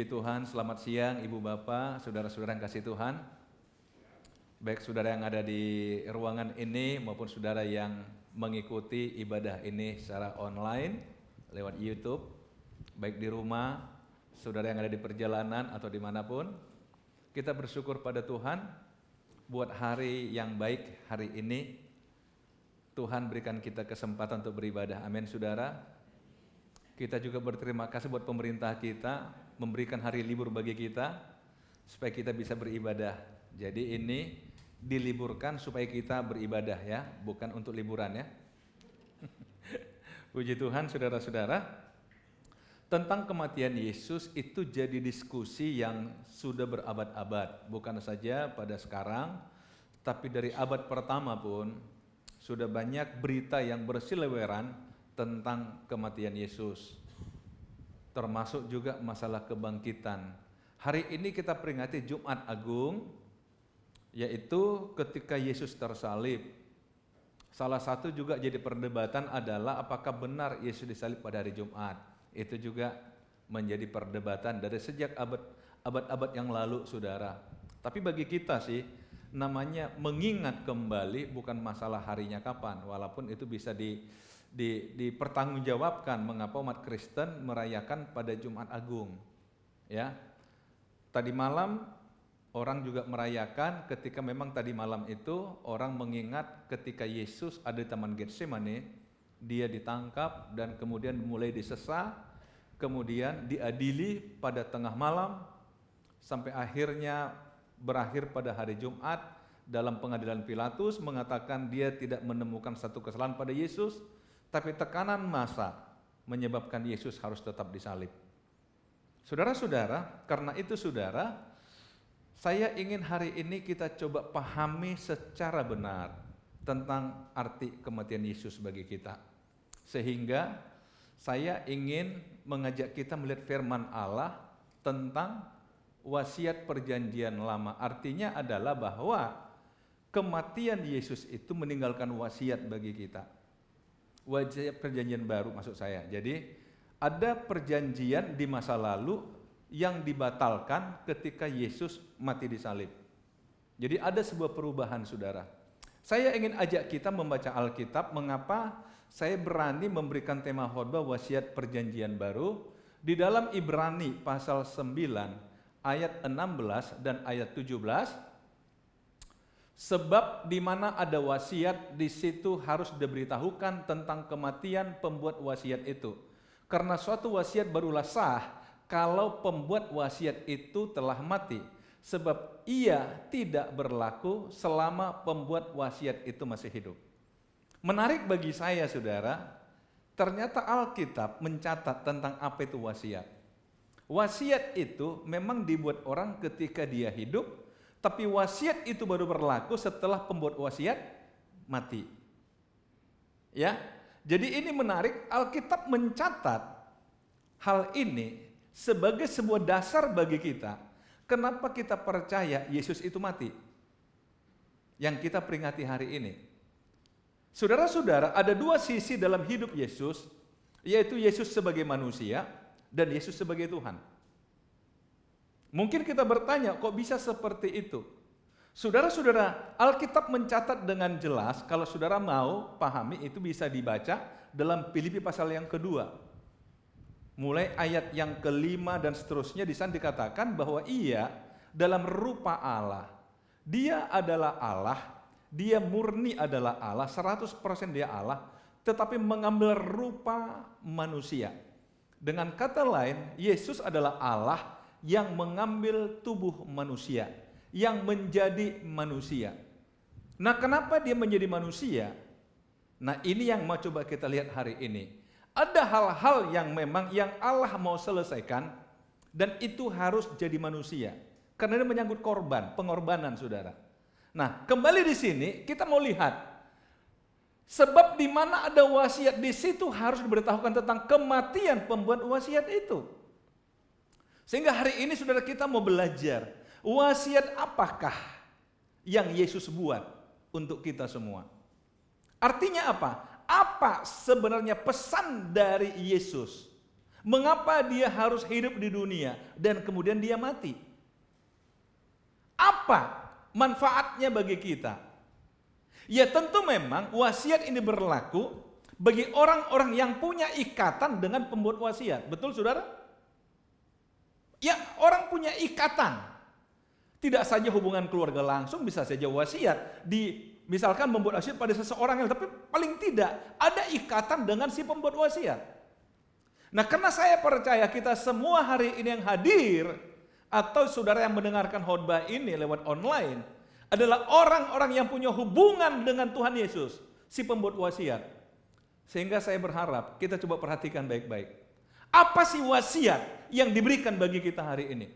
Puji Tuhan, selamat siang Ibu Bapak, saudara-saudara yang kasih Tuhan. Baik saudara yang ada di ruangan ini maupun saudara yang mengikuti ibadah ini secara online lewat YouTube, baik di rumah, saudara yang ada di perjalanan atau dimanapun. Kita bersyukur pada Tuhan buat hari yang baik hari ini. Tuhan berikan kita kesempatan untuk beribadah. Amin saudara. Kita juga berterima kasih buat pemerintah kita memberikan hari libur bagi kita supaya kita bisa beribadah. Jadi ini diliburkan supaya kita beribadah ya, bukan untuk liburan ya. Puji Tuhan saudara-saudara. Tentang kematian Yesus itu jadi diskusi yang sudah berabad-abad, bukan saja pada sekarang, tapi dari abad pertama pun sudah banyak berita yang berseliweran tentang kematian Yesus, termasuk juga masalah kebangkitan. Hari ini kita peringati Jumat Agung, yaitu ketika Yesus tersalib. Salah satu juga jadi perdebatan adalah apakah benar Yesus disalib pada hari Jumat. Itu juga menjadi perdebatan dari sejak abad-abad yang lalu saudara. Tapi bagi kita sih, namanya mengingat kembali bukan masalah harinya kapan, walaupun itu bisa dipertanggungjawabkan mengapa umat Kristen merayakan pada Jumat Agung. Ya, tadi malam orang juga merayakan ketika memang tadi malam itu orang mengingat ketika Yesus ada di Taman Getsemani, dia ditangkap dan kemudian mulai disesah, kemudian diadili pada tengah malam sampai akhirnya berakhir pada hari Jumat dalam pengadilan Pilatus mengatakan dia tidak menemukan satu kesalahan pada Yesus. Tapi tekanan massa menyebabkan Yesus harus tetap disalib. Saudara-saudara, karena itu saudara, saya ingin hari ini kita coba pahami secara benar tentang arti kematian Yesus bagi kita. Sehingga saya ingin mengajak kita melihat firman Allah tentang wasiat perjanjian lama. Artinya adalah bahwa kematian Yesus itu meninggalkan wasiat bagi kita. Wasiat perjanjian baru maksud saya. Jadi ada perjanjian di masa lalu yang dibatalkan ketika Yesus mati disalib. Jadi ada sebuah perubahan saudara. Saya ingin ajak kita membaca Alkitab. Mengapa saya berani memberikan tema khotbah wasiat perjanjian baru di dalam Ibrani pasal 9 ayat 16 dan ayat 17. Sebab di mana ada wasiat, di situ harus diberitahukan tentang kematian pembuat wasiat itu. Karena suatu wasiat barulah sah kalau pembuat wasiat itu telah mati. Sebab ia tidak berlaku selama pembuat wasiat itu masih hidup. Menarik bagi saya saudara, ternyata Alkitab mencatat tentang apa itu wasiat. Wasiat itu memang dibuat orang ketika dia hidup, tapi wasiat itu baru berlaku setelah pembuat wasiat mati. Ya, jadi ini menarik, Alkitab mencatat hal ini sebagai sebuah dasar bagi kita. Kenapa kita percaya Yesus itu mati? Yang kita peringati hari ini. Saudara-saudara, ada dua sisi dalam hidup Yesus, yaitu Yesus sebagai manusia dan Yesus sebagai Tuhan. Mungkin kita bertanya, kok bisa seperti itu? Saudara-saudara, Alkitab mencatat dengan jelas, kalau saudara mau pahami itu bisa dibaca dalam Filipi pasal yang kedua. Mulai ayat yang kelima dan seterusnya di sana dikatakan bahwa ia dalam rupa Allah. Dia adalah Allah, dia murni adalah Allah, 100% dia Allah, tetapi mengambil rupa manusia. Dengan kata lain, Yesus adalah Allah yang mengambil tubuh manusia, yang menjadi manusia. Nah, kenapa dia menjadi manusia? Nah, ini yang mau coba kita lihat hari ini. Ada hal-hal yang memang yang Allah mau selesaikan dan itu harus jadi manusia. Karena ini menyangkut korban, pengorbanan saudara. Nah, kembali di sini kita mau lihat sebab di mana ada wasiat di situ harus diberitahukan tentang kematian pembuat wasiat itu. Sehingga hari ini saudara kita mau belajar wasiat apakah yang Yesus buat untuk kita semua. Artinya apa? Apa sebenarnya pesan dari Yesus? Mengapa dia harus hidup di dunia dan kemudian dia mati? Apa manfaatnya bagi kita? Ya tentu memang wasiat ini berlaku bagi orang-orang yang punya ikatan dengan pembuat wasiat. Betul saudara? Ya orang punya ikatan. Tidak saja hubungan keluarga langsung, bisa saja wasiat. Misalkan membuat wasiat pada seseorang yang, tapi paling tidak ada ikatan dengan si pembuat wasiat. Nah karena saya percaya kita semua hari ini yang hadir atau saudara yang mendengarkan khotbah ini lewat online adalah orang-orang yang punya hubungan dengan Tuhan Yesus, si pembuat wasiat. Sehingga saya berharap kita coba perhatikan baik-baik. Apa sih wasiat yang diberikan bagi kita hari ini?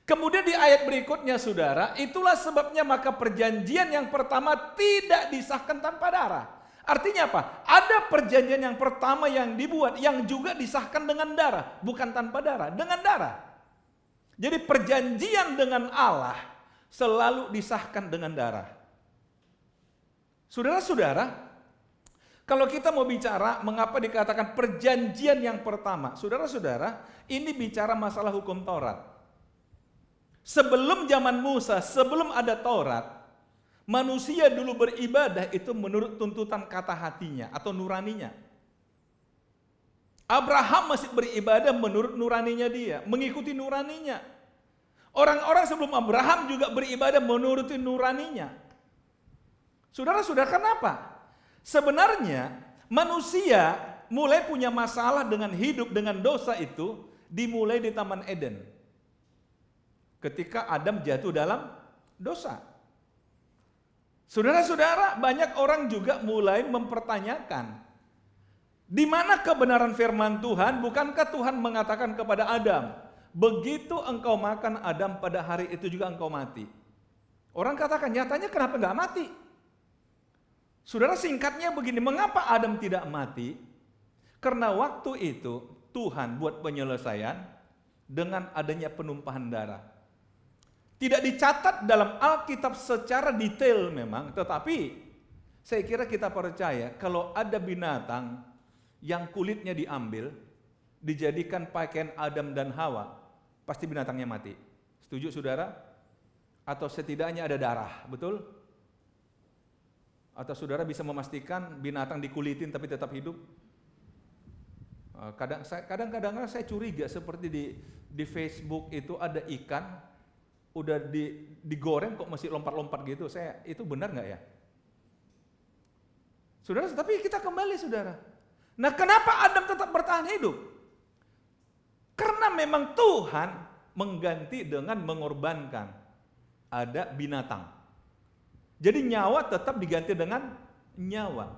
Kemudian di ayat berikutnya saudara, itulah sebabnya maka perjanjian yang pertama tidak disahkan tanpa darah. Artinya apa? Ada perjanjian yang pertama yang dibuat yang juga disahkan dengan darah, bukan tanpa darah, dengan darah. Jadi perjanjian dengan Allah selalu disahkan dengan darah. Saudara-saudara, kalau kita mau bicara mengapa dikatakan perjanjian yang pertama, saudara-saudara, ini bicara masalah hukum Taurat. Sebelum zaman Musa, sebelum ada Taurat, manusia dulu beribadah itu menurut tuntutan kata hatinya atau nuraninya. Abraham masih beribadah menurut nuraninya dia, mengikuti nuraninya. Orang-orang sebelum Abraham juga beribadah menurut nuraninya. Saudara-saudara, kenapa? Sebenarnya manusia mulai punya masalah dengan hidup dengan dosa itu dimulai di Taman Eden. Ketika Adam jatuh dalam dosa. Saudara-saudara, banyak orang juga mulai mempertanyakan, di mana kebenaran firman Tuhan? Bukankah Tuhan mengatakan kepada Adam, begitu engkau makan Adam pada hari itu juga engkau mati. Orang katakan, nyatanya kenapa enggak mati? Saudara, singkatnya begini, mengapa Adam tidak mati? Karena waktu itu Tuhan buat penyelesaian dengan adanya penumpahan darah. Tidak dicatat dalam Alkitab secara detail memang, tetapi saya kira kita percaya kalau ada binatang yang kulitnya diambil, dijadikan pakaian Adam dan Hawa, pasti binatangnya mati. Setuju saudara? Atau setidaknya ada darah, betul? Atau saudara bisa memastikan binatang dikulitin tapi tetap hidup? Kadang-kadang saya curiga seperti di Facebook itu ada ikan udah digoreng kok masih lompat-lompat gitu. Itu benar nggak ya? Saudara, tapi kita kembali saudara. Nah, kenapa Adam tetap bertahan hidup? Karena memang Tuhan mengganti dengan mengorbankan. Ada binatang. Jadi nyawa tetap diganti dengan nyawa.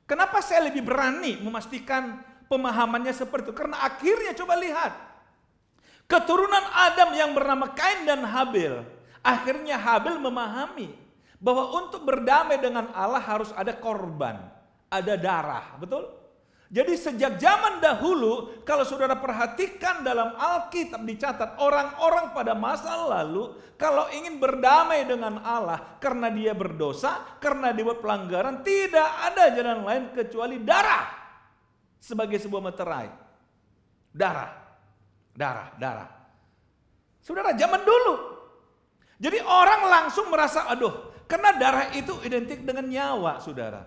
Kenapa saya lebih berani memastikan pemahamannya seperti itu? Karena akhirnya coba lihat. Keturunan Adam yang bernama Kain dan Habil, akhirnya Habil memahami bahwa untuk berdamai dengan Allah harus ada korban, ada darah, betul? Jadi sejak zaman dahulu, kalau saudara perhatikan dalam Alkitab dicatat, orang-orang pada masa lalu, kalau ingin berdamai dengan Allah, karena dia berdosa, karena dia buat pelanggaran, tidak ada jalan lain kecuali darah, sebagai sebuah meterai. Darah. Saudara, zaman dulu. Jadi orang langsung merasa, aduh, karena darah itu identik dengan nyawa, saudara.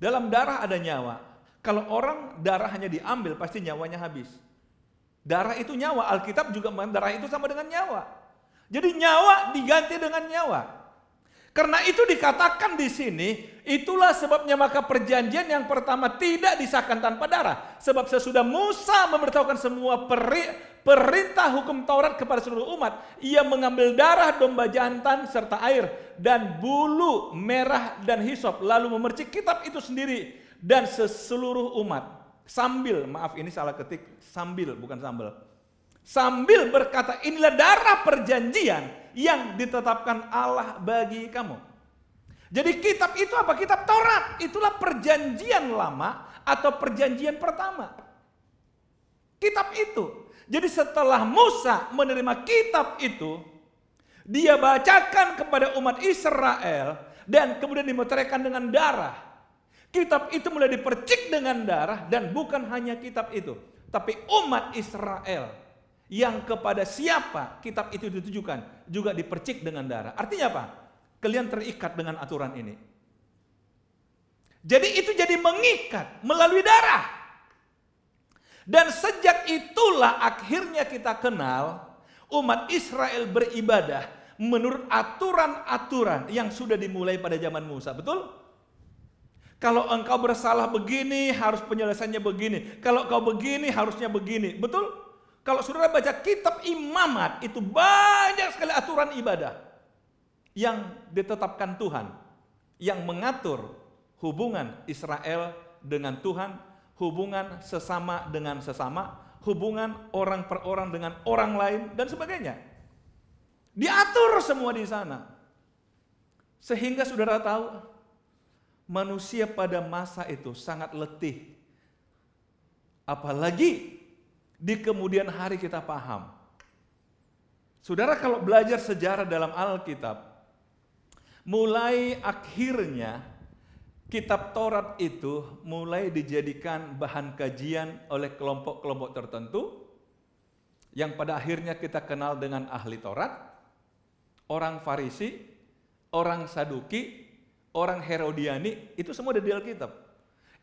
Dalam darah ada nyawa. Kalau orang darah hanya diambil, pasti nyawanya habis. Darah itu nyawa, Alkitab juga darah itu sama dengan nyawa. Jadi nyawa diganti dengan nyawa. Karena itu dikatakan di sini, itulah sebabnya maka perjanjian yang pertama tidak disahkan tanpa darah. Sebab sesudah Musa memberitahukan semua perintah hukum Taurat kepada seluruh umat, ia mengambil darah domba jantan serta air dan bulu merah dan hisop, lalu memercik kitab itu sendiri dan seluruh umat. Sambil bukan sambal. Sambil berkata, inilah darah perjanjian yang ditetapkan Allah bagi kamu. Jadi kitab itu apa? Kitab Taurat. Itulah perjanjian lama atau perjanjian pertama. Kitab itu. Jadi setelah Musa menerima kitab itu, dia bacakan kepada umat Israel dan kemudian dimeteraikan dengan darah. Kitab itu mulai dipercik dengan darah, dan bukan hanya kitab itu, tapi umat Israel yang kepada siapa kitab itu ditujukan juga dipercik dengan darah. Artinya apa? Kalian terikat dengan aturan ini. Jadi itu jadi mengikat melalui darah. Dan sejak itulah akhirnya kita kenal umat Israel beribadah menurut aturan-aturan yang sudah dimulai pada zaman Musa. Betul? Kalau engkau bersalah begini, harus penyelesaiannya begini. Kalau kau begini, harusnya begini. Betul? Kalau saudara baca kitab Imamat, itu banyak sekali aturan ibadah yang ditetapkan Tuhan, yang mengatur hubungan Israel dengan Tuhan, hubungan sesama dengan sesama, hubungan orang per orang dengan orang lain, dan sebagainya. Diatur semua di sana. Sehingga saudara tahu, manusia pada masa itu sangat letih. Apalagi di kemudian hari kita paham. Saudara kalau belajar sejarah dalam Alkitab, mulai akhirnya kitab Taurat itu mulai dijadikan bahan kajian oleh kelompok-kelompok tertentu yang pada akhirnya kita kenal dengan ahli Taurat, orang Farisi, orang Saduki, orang Herodiani, itu semua ada di Alkitab.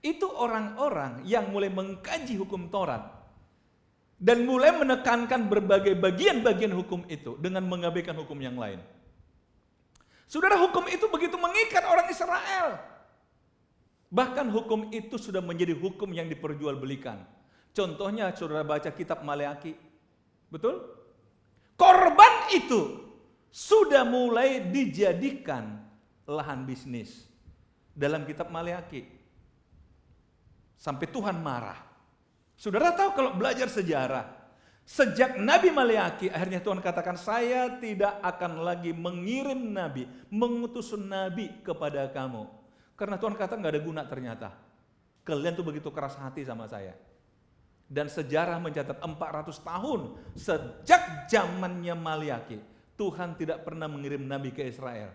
Itu orang-orang yang mulai mengkaji hukum Taurat dan mulai menekankan berbagai bagian-bagian hukum itu dengan mengabaikan hukum yang lain. Saudara, hukum itu begitu mengikat orang Israel. Bahkan hukum itu sudah menjadi hukum yang diperjualbelikan. Contohnya saudara baca kitab Maleaki. Betul? Korban itu sudah mulai dijadikan lahan bisnis dalam kitab Maleaki. Sampai Tuhan marah. Saudara tahu kalau belajar sejarah, sejak Nabi Maleaki akhirnya Tuhan katakan, saya tidak akan lagi mengirim nabi, mengutus nabi kepada kamu. Karena Tuhan kata nggak ada guna ternyata. Kalian tuh begitu keras hati sama saya. Dan sejarah mencatat 400 tahun sejak zamannya Maleaki, Tuhan tidak pernah mengirim nabi ke Israel.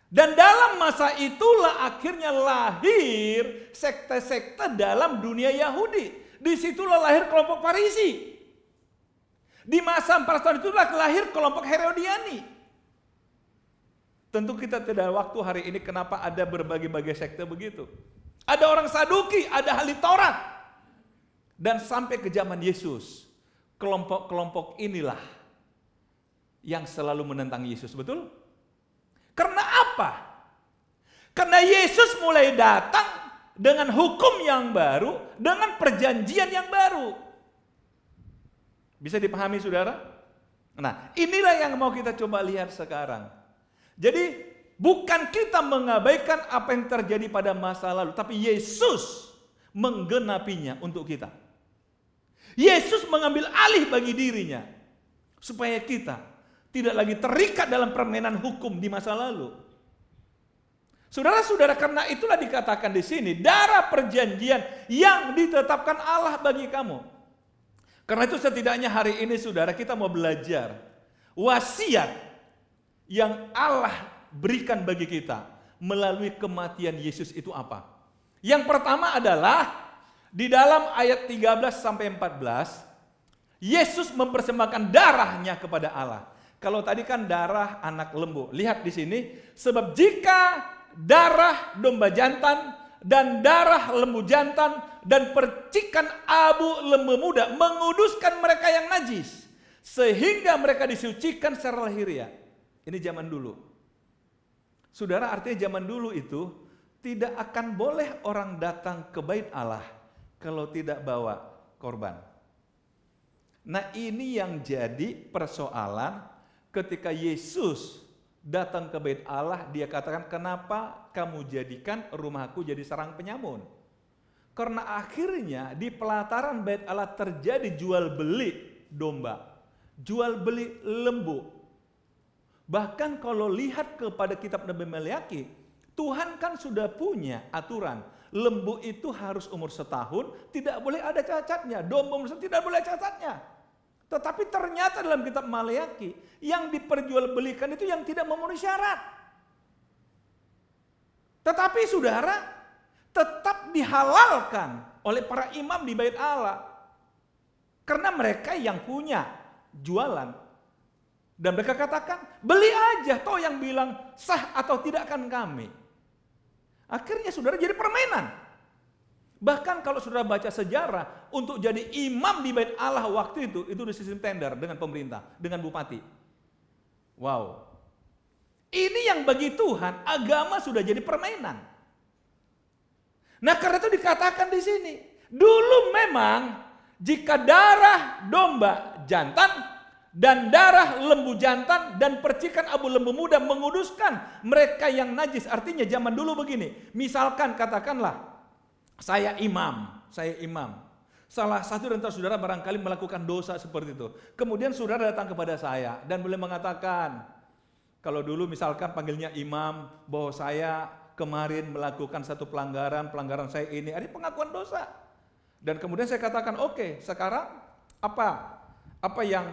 Dan dalam masa itulah akhirnya lahir sekte-sekte dalam dunia Yahudi. Disitulah lahir kelompok Farisi. Di masa 400 tahun itulah lahir kelompok Herodiani. Tentu kita tidak ada waktu hari ini kenapa ada berbagai-bagai sekte begitu. Ada orang Saduki, ada ahli Taurat. Dan sampai ke zaman Yesus, kelompok-kelompok inilah yang selalu menentang Yesus, betul? Karena apa? Karena Yesus mulai datang dengan hukum yang baru, dengan perjanjian yang baru. Bisa dipahami saudara? Nah, inilah yang mau kita coba lihat sekarang. Jadi, bukan kita mengabaikan apa yang terjadi pada masa lalu, tapi Yesus menggenapinya untuk kita. Yesus mengambil alih bagi dirinya, supaya kita tidak lagi terikat dalam permainan hukum di masa lalu. Saudara-saudara, karena itulah dikatakan di sini, darah perjanjian yang ditetapkan Allah bagi kamu. Karena itu setidaknya hari ini saudara kita mau belajar wasiat yang Allah berikan bagi kita melalui kematian Yesus itu apa. Yang pertama adalah di dalam ayat 13 sampai 14, Yesus mempersembahkan darahnya kepada Allah. Kalau tadi kan darah anak lembu. Lihat di sini, sebab jika darah domba jantan dan darah lembu jantan dan percikan abu lembu muda menguduskan mereka yang najis, sehingga mereka disucikan secara lahiriah. Ini zaman dulu. Saudara, artinya zaman dulu itu tidak akan boleh orang datang ke bait Allah kalau tidak bawa korban. Nah, ini yang jadi persoalan. Ketika Yesus datang ke bait Allah, dia katakan, kenapa kamu jadikan rumahku jadi sarang penyamun? Karena akhirnya di pelataran bait Allah terjadi jual beli domba, jual beli lembu. Bahkan kalau lihat kepada kitab Nabi Maleaki, Tuhan kan sudah punya aturan. Lembu itu harus umur setahun, tidak boleh ada cacatnya. Domba umur setahun tidak boleh ada cacatnya. Tetapi ternyata dalam kitab Maleaki, yang diperjualbelikan itu yang tidak memenuhi syarat. Tetapi saudara, dihalalkan oleh para imam di bait Allah. Karena mereka yang punya jualan. Dan mereka katakan, beli aja, toh yang bilang sah atau tidak kan kami. Akhirnya saudara jadi permainan. Bahkan kalau saudara baca sejarah, untuk jadi imam di bait Allah waktu itu di sistem tender dengan pemerintah, dengan bupati. Wow. Ini yang bagi Tuhan, agama sudah jadi permainan. Nah karena itu dikatakan di sini, dulu memang jika darah domba jantan dan darah lembu jantan dan percikan abu lembu muda menguduskan mereka yang najis. Artinya zaman dulu begini, misalkan katakanlah saya imam. Salah satu dari antara saudara barangkali melakukan dosa seperti itu. Kemudian saudara datang kepada saya dan boleh mengatakan, kalau dulu misalkan panggilnya imam, bahwa saya kemarin melakukan satu pelanggaran saya ini, ada pengakuan dosa. Dan kemudian saya katakan, oke, sekarang apa yang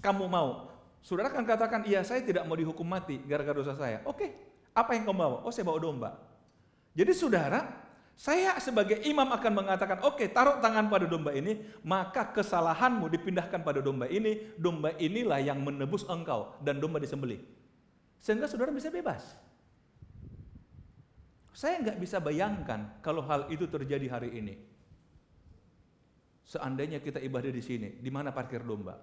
kamu mau? Saudara akan katakan, iya saya tidak mau dihukum mati gara-gara dosa saya. Oke, apa yang kamu bawa? Oh saya bawa domba. Jadi saudara, saya sebagai imam akan mengatakan, oke, taruh tangan pada domba ini, maka kesalahanmu dipindahkan pada domba inilah yang menebus engkau, dan domba disembelih. Sehingga saudara bisa bebas. Saya nggak bisa bayangkan kalau hal itu terjadi hari ini. Seandainya kita ibadah di sini, di mana parkir domba?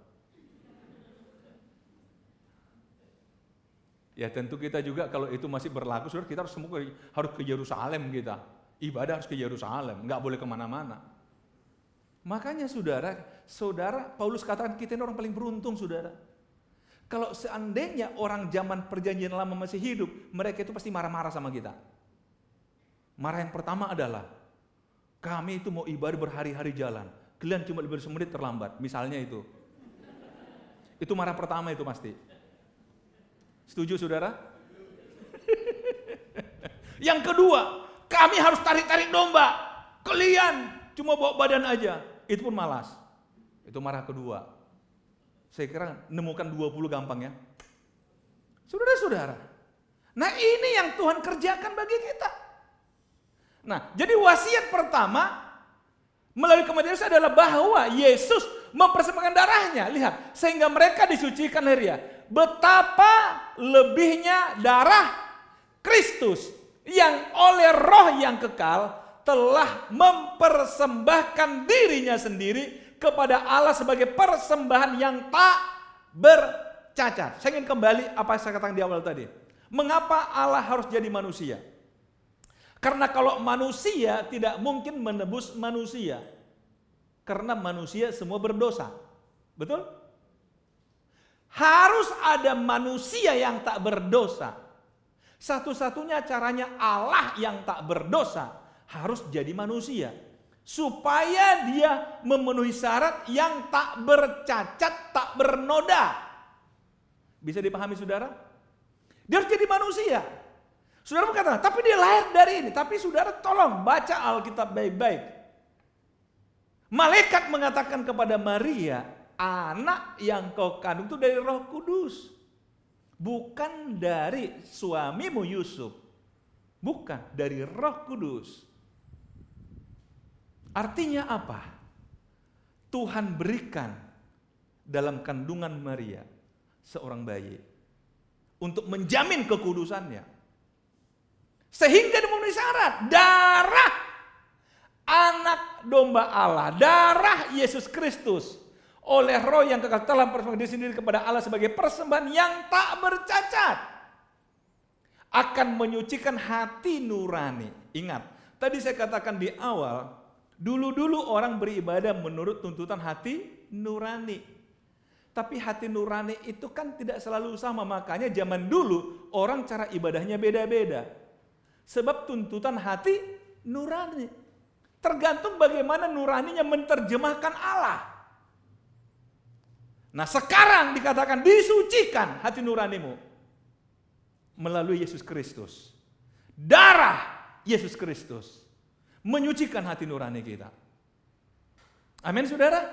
Ya tentu kita juga kalau itu masih berlaku, saudara, kita harus ke Yerusalem kita. Ibadah harus ke Yerusalem, nggak boleh kemana-mana. Makanya saudara, Paulus katakan kita ini orang paling beruntung saudara. Kalau seandainya orang zaman perjanjian lama masih hidup, mereka itu pasti marah-marah sama kita. Marah yang pertama adalah, kami itu mau ibadah berhari-hari jalan. Kalian cuma ibadah semenit terlambat, misalnya itu. Itu marah pertama itu pasti. Setuju saudara? Yang kedua, kami harus tarik-tarik domba. Kalian cuma bawa badan aja. Itu pun malas. Itu marah kedua. Saya kira nemukan 20 gampang ya. Saudara-saudara. Nah ini yang Tuhan kerjakan bagi kita. Nah jadi wasiat pertama melalui kematian Yesus adalah bahwa Yesus mempersembahkan darahnya. Lihat, sehingga mereka disucikan Leria. Betapa lebihnya darah Kristus yang oleh roh yang kekal telah mempersembahkan dirinya sendiri kepada Allah sebagai persembahan yang tak bercacat. Saya ingin kembali apa yang saya katakan di awal tadi. Mengapa Allah harus jadi manusia? Karena kalau manusia tidak mungkin menebus manusia. Karena manusia semua berdosa. Betul? Harus ada manusia yang tak berdosa. Satu-satunya caranya Allah yang tak berdosa harus jadi manusia. Supaya dia memenuhi syarat yang tak bercacat, tak bernoda. Bisa dipahami saudara? Dia harus jadi manusia. Saudara berkata, tapi dia lahir dari ini. Tapi saudara tolong baca Alkitab baik-baik. Malaikat mengatakan kepada Maria, anak yang kau kandung itu dari Roh Kudus. Bukan dari suamimu Yusuf. Bukan, dari Roh Kudus. Artinya apa? Tuhan berikan dalam kandungan Maria seorang bayi untuk menjamin kekudusannya. Sehingga memenuhi syarat darah anak domba Allah, darah Yesus Kristus oleh roh yang kekal telah mempersembahkan diri sendiri kepada Allah sebagai persembahan yang tak bercacat, akan menyucikan hati nurani. Ingat, tadi saya katakan di awal, dulu-dulu orang beribadah menurut tuntutan hati nurani. Tapi hati nurani itu kan tidak selalu sama, makanya zaman dulu orang cara ibadahnya beda-beda. Sebab tuntutan hati nurani. Tergantung bagaimana nuraninya menerjemahkan Allah. Nah sekarang dikatakan disucikan hati nuranimu. Melalui Yesus Kristus. Darah Yesus Kristus. Menyucikan hati nurani kita. Amin saudara.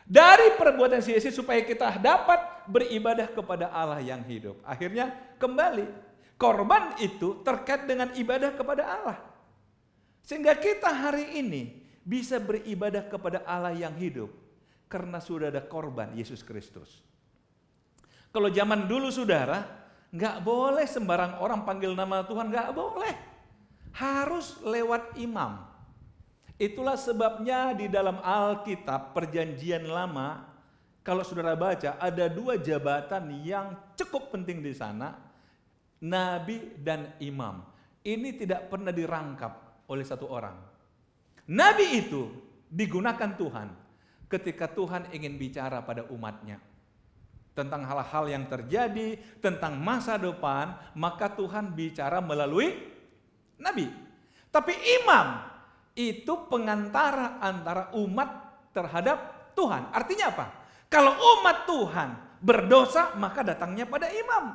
Dari perbuatan si Yesus supaya kita dapat beribadah kepada Allah yang hidup. Akhirnya kembali. Korban itu terkait dengan ibadah kepada Allah. Sehingga kita hari ini bisa beribadah kepada Allah yang hidup karena sudah ada korban Yesus Kristus. Kalau zaman dulu saudara, nggak boleh sembarang orang panggil nama Tuhan, nggak boleh. Harus lewat imam. Itulah sebabnya di dalam Alkitab Perjanjian Lama, kalau saudara baca, ada 2 jabatan yang cukup penting di sana, nabi dan imam. Ini tidak pernah dirangkap oleh satu orang. Nabi itu digunakan Tuhan ketika Tuhan ingin bicara pada umatnya tentang hal-hal yang terjadi, tentang masa depan, maka Tuhan bicara melalui nabi. Tapi imam itu pengantara antara umat terhadap Tuhan. Artinya apa? Kalau umat Tuhan berdosa, maka datangnya pada imam.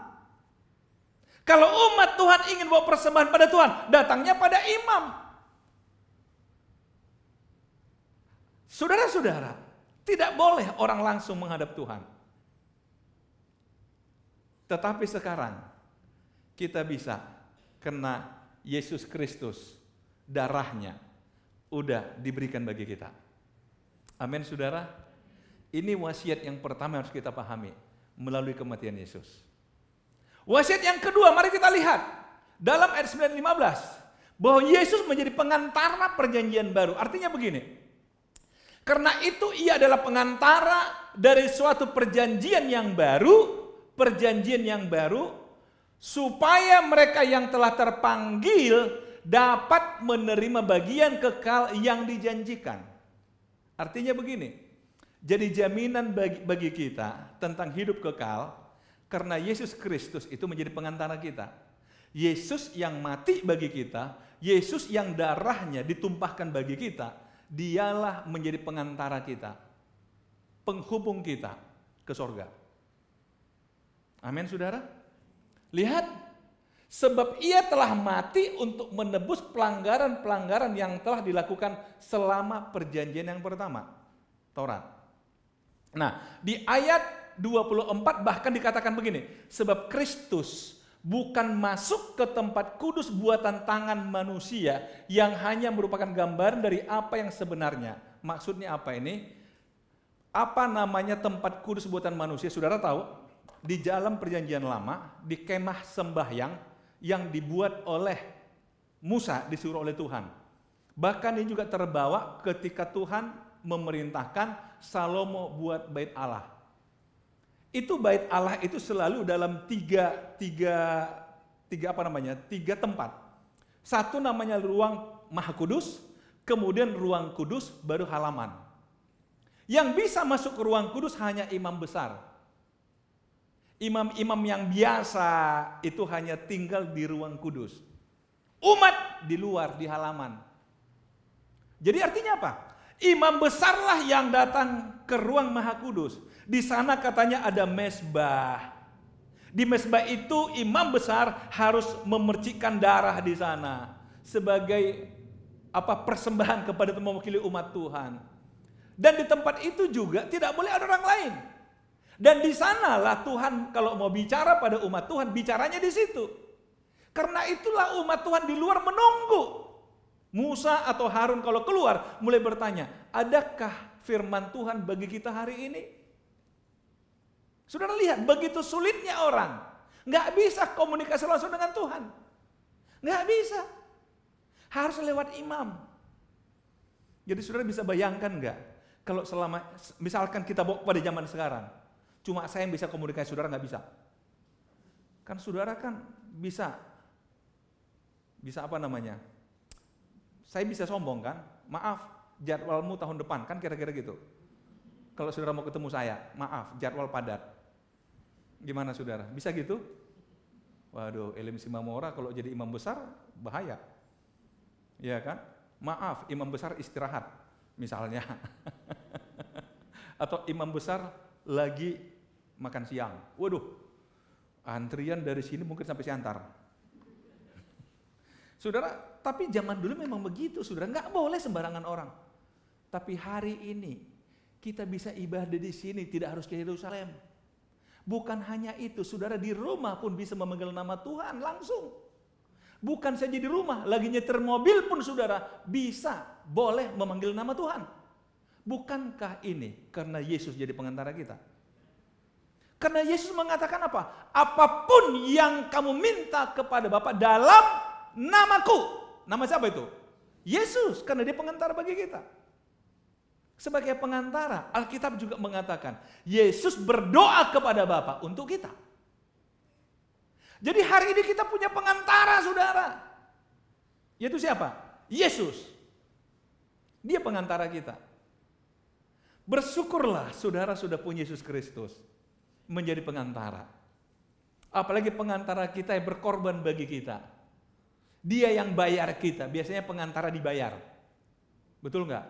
Kalau umat Tuhan ingin bawa persembahan pada Tuhan, datangnya pada imam. Saudara-saudara, tidak boleh orang langsung menghadap Tuhan. Tetapi sekarang kita bisa, karena Yesus Kristus, darahnya udah diberikan bagi kita. Amin saudara. Ini wasiat yang pertama yang harus kita pahami melalui kematian Yesus. Wasiat yang kedua, mari kita lihat dalam ayat 9-15 bahwa Yesus menjadi pengantara perjanjian baru. Artinya begini, karena itu ia adalah pengantara dari suatu perjanjian yang baru, supaya mereka yang telah terpanggil dapat menerima bagian kekal yang dijanjikan. Artinya begini, jadi jaminan bagi kita tentang hidup kekal, karena Yesus Kristus itu menjadi pengantara kita. Yesus yang mati bagi kita, Yesus yang darahnya ditumpahkan bagi kita, dialah menjadi pengantara kita, penghubung kita ke sorga. Amin saudara. Lihat, sebab ia telah mati untuk menebus pelanggaran-pelanggaran yang telah dilakukan selama perjanjian yang pertama, Taurat. Nah, di ayat 24 bahkan dikatakan begini, sebab Kristus bukan masuk ke tempat kudus buatan tangan manusia yang hanya merupakan gambaran dari apa yang sebenarnya. Maksudnya apa ini? Apa namanya tempat kudus buatan manusia? Saudara tahu, di dalam perjanjian lama, di kemah sembahyang yang dibuat oleh Musa, disuruh oleh Tuhan. Bahkan ini juga terbawa ketika Tuhan memerintahkan Salomo buat bait Allah. Itu bait Allah itu selalu dalam tiga tempat. Satu namanya ruang Maha Kudus, kemudian ruang kudus, baru halaman. Yang bisa masuk ke ruang kudus hanya imam besar. Imam-imam yang biasa itu hanya tinggal di ruang kudus. Umat di luar, di halaman. Jadi artinya apa? Imam besarlah yang datang ke ruang Maha Kudus. Di sana katanya ada mezbah. Di mezbah itu imam besar harus memercikkan darah di sana sebagai persembahan kepada mewakili umat Tuhan. Dan di tempat itu juga tidak boleh ada orang lain. Dan di sanalah Tuhan kalau mau bicara pada umat Tuhan, bicaranya di situ. Karena itulah umat Tuhan di luar menunggu Musa atau Harun kalau keluar mulai bertanya, adakah firman Tuhan bagi kita hari ini? Saudara lihat, begitu sulitnya orang. Nggak bisa komunikasi langsung dengan Tuhan. Nggak bisa. Harus lewat imam. Jadi saudara bisa bayangkan nggak? Kalau misalkan kita bawa pada zaman sekarang, cuma saya yang bisa komunikasi, saudara nggak bisa. Kan saudara kan bisa saya bisa sombong kan, maaf jadwalmu tahun depan, kan kira-kira gitu. Kalau saudara mau ketemu saya, maaf jadwal padat. Gimana saudara, bisa gitu? Waduh, Elim Simamora kalau jadi imam besar bahaya. Iya kan? Maaf, imam besar istirahat misalnya. Atau imam besar lagi makan siang. Waduh, antrian dari sini mungkin sampai Siantar. Saudara, tapi zaman dulu memang begitu, saudara. Nggak boleh sembarangan orang. Tapi hari ini kita bisa ibadah di sini, tidak harus ke Yerusalem. Bukan hanya itu, saudara, di rumah pun bisa memanggil nama Tuhan langsung. Bukan saja di rumah, lagi nyetir mobil pun saudara boleh memanggil nama Tuhan. Bukankah ini karena Yesus jadi pengantara kita? Karena Yesus mengatakan apa? Apapun yang kamu minta kepada Bapa dalam namaku. Nama siapa itu? Yesus, karena dia pengantara bagi kita. Sebagai pengantara, Alkitab juga mengatakan, Yesus berdoa kepada Bapa untuk kita. Jadi hari ini kita punya pengantara, saudara. Yaitu siapa? Yesus. Dia pengantara kita. Bersyukurlah saudara sudah punya Yesus Kristus menjadi pengantara. Apalagi pengantara kita yang berkorban bagi kita. Dia yang bayar kita. Biasanya pengantara dibayar. Betul nggak?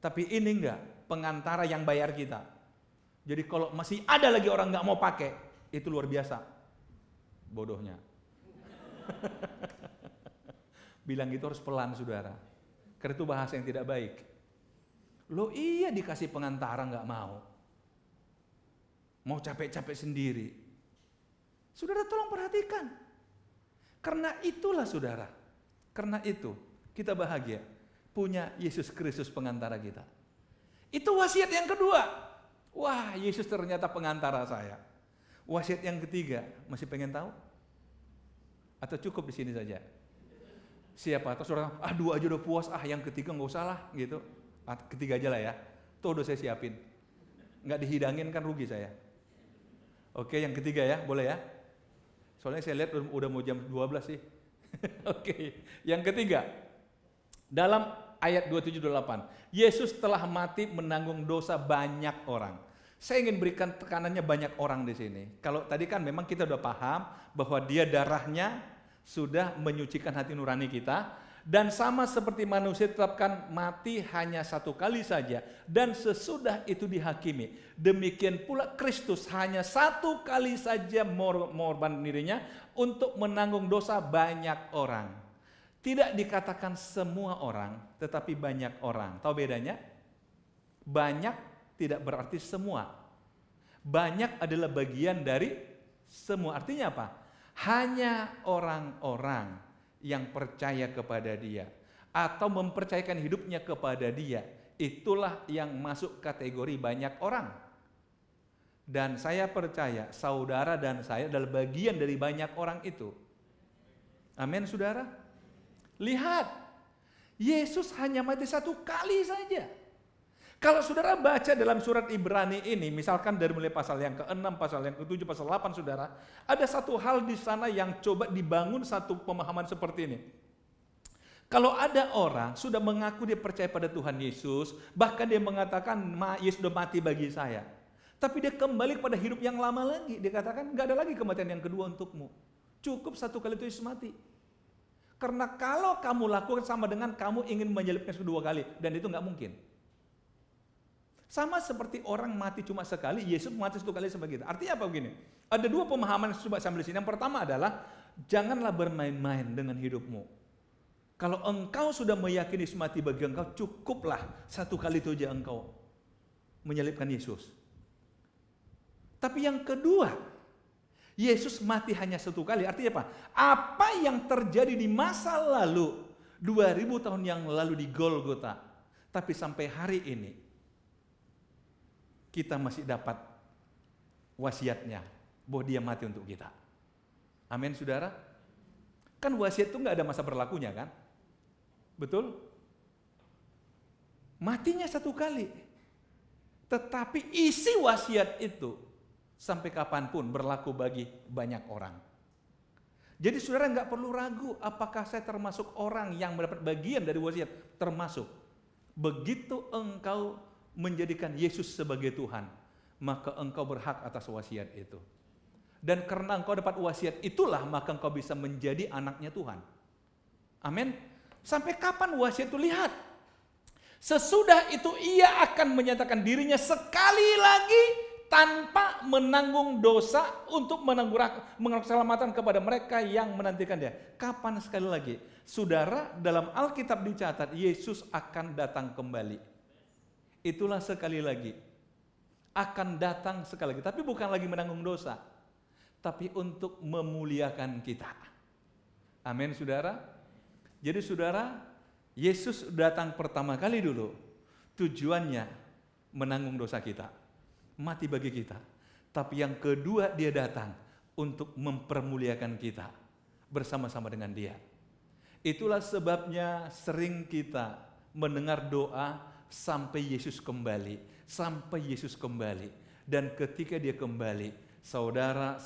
Tapi ini enggak, pengantara yang bayar kita. Jadi kalau masih ada lagi orang nggak mau pakai, itu luar biasa. Bodohnya. Bilang gitu harus pelan, saudara. Karena itu bahasa yang tidak baik. Loh iya dikasih pengantara nggak mau. Mau capek-capek sendiri. Saudara tolong perhatikan. Karena itulah saudara. Karena itu kita bahagia. Punya Yesus Kristus pengantara kita. Itu wasiat yang kedua. Wah, Yesus ternyata pengantara saya. Wasiat yang ketiga, masih pengen tahu? Atau cukup di sini saja? Siapa? Atau saudara, dua aja udah puas, yang ketiga nggak usah lah, gitu. Ketiga aja lah ya. Tuh udah saya siapin. Nggak dihidangin kan rugi saya. Oke, yang ketiga ya, boleh ya? Soalnya saya lihat udah mau jam 12 sih. Oke, yang ketiga. Dalam ayat 27-28, Yesus telah mati menanggung dosa banyak orang. Saya ingin berikan tekanannya banyak orang di sini. Kalau tadi kan memang kita udah paham bahwa dia darahnya sudah menyucikan hati nurani kita. Dan sama seperti manusia tetapkan mati hanya satu kali saja. Dan sesudah itu dihakimi. Demikian pula Kristus hanya satu kali saja mengorbankan dirinya untuk menanggung dosa banyak orang. Tidak dikatakan semua orang, tetapi banyak orang. Tahu bedanya? Banyak tidak berarti semua. Banyak adalah bagian dari semua. Artinya apa? Hanya orang-orang yang percaya kepada dia atau mempercayakan hidupnya kepada dia, itulah yang masuk kategori banyak orang. Dan saya percaya saudara dan saya adalah bagian dari banyak orang itu. Amin, saudara. Lihat, Yesus hanya mati satu kali saja. Kalau saudara baca dalam surat Ibrani ini, misalkan dari mulai pasal yang ke-6, pasal yang ke-7, pasal 8 saudara, ada satu hal di sana yang coba dibangun satu pemahaman seperti ini. Kalau ada orang sudah mengaku dia percaya pada Tuhan Yesus, bahkan dia mengatakan Yesus sudah mati bagi saya. Tapi dia kembali pada hidup yang lama lagi. Dia katakan gak ada lagi kematian yang kedua untukmu. Cukup satu kali itu Yesus mati. Karena kalau kamu lakukan sama dengan kamu ingin menyelipkan kedua kali. Dan itu gak mungkin. Sama seperti orang mati cuma sekali, Yesus mati satu kali sebagai kita. Artinya apa begini? Ada dua pemahaman yang coba sambil sini. Yang pertama adalah, janganlah bermain-main dengan hidupmu. Kalau engkau sudah meyakini Yesus mati bagi engkau, cukuplah satu kali itu aja engkau menyelipkan Yesus. Tapi yang kedua, Yesus mati hanya satu kali. Artinya apa? Apa yang terjadi di masa lalu, 2000 tahun yang lalu di Golgota, tapi sampai hari ini, kita masih dapat wasiatnya bahwa dia mati untuk kita. Amin, saudara. Kan wasiat itu nggak ada masa berlakunya kan? Betul? Matinya satu kali. Tetapi isi wasiat itu sampai kapanpun berlaku bagi banyak orang. Jadi saudara nggak perlu ragu apakah saya termasuk orang yang mendapat bagian dari wasiat. Termasuk. Begitu engkau menjadikan Yesus sebagai Tuhan, maka engkau berhak atas wasiat itu. Dan karena engkau dapat wasiat itulah, maka engkau bisa menjadi anaknya Tuhan. Amin. Sampai kapan wasiat itu? Lihat. Sesudah itu ia akan menyatakan dirinya sekali lagi tanpa menanggung dosa untuk menanggung keselamatan kepada mereka yang menantikan dia. Kapan sekali lagi? Saudara, dalam Alkitab dicatat Yesus akan datang kembali. Itulah sekali lagi. Akan datang sekali lagi. Tapi bukan lagi menanggung dosa. Tapi untuk memuliakan kita. Amin, saudara. Jadi saudara, Yesus datang pertama kali dulu, tujuannya menanggung dosa kita, mati bagi kita. Tapi yang kedua, dia datang untuk mempermuliakan kita bersama-sama dengan dia. Itulah sebabnya sering kita mendengar doa sampai Yesus kembali, sampai Yesus kembali. Dan ketika dia kembali, saudara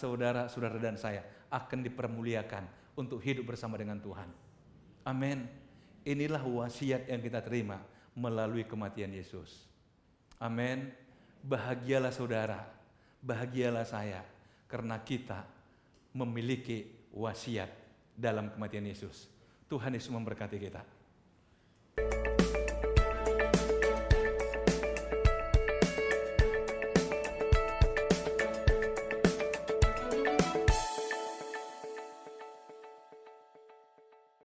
dan saya akan dipermuliakan untuk hidup bersama dengan Tuhan. Amin. Inilah wasiat yang kita terima melalui kematian Yesus. Amin. Bahagialah saudara, bahagialah saya, karena kita memiliki wasiat dalam kematian Yesus. Tuhan Yesus memberkati kita.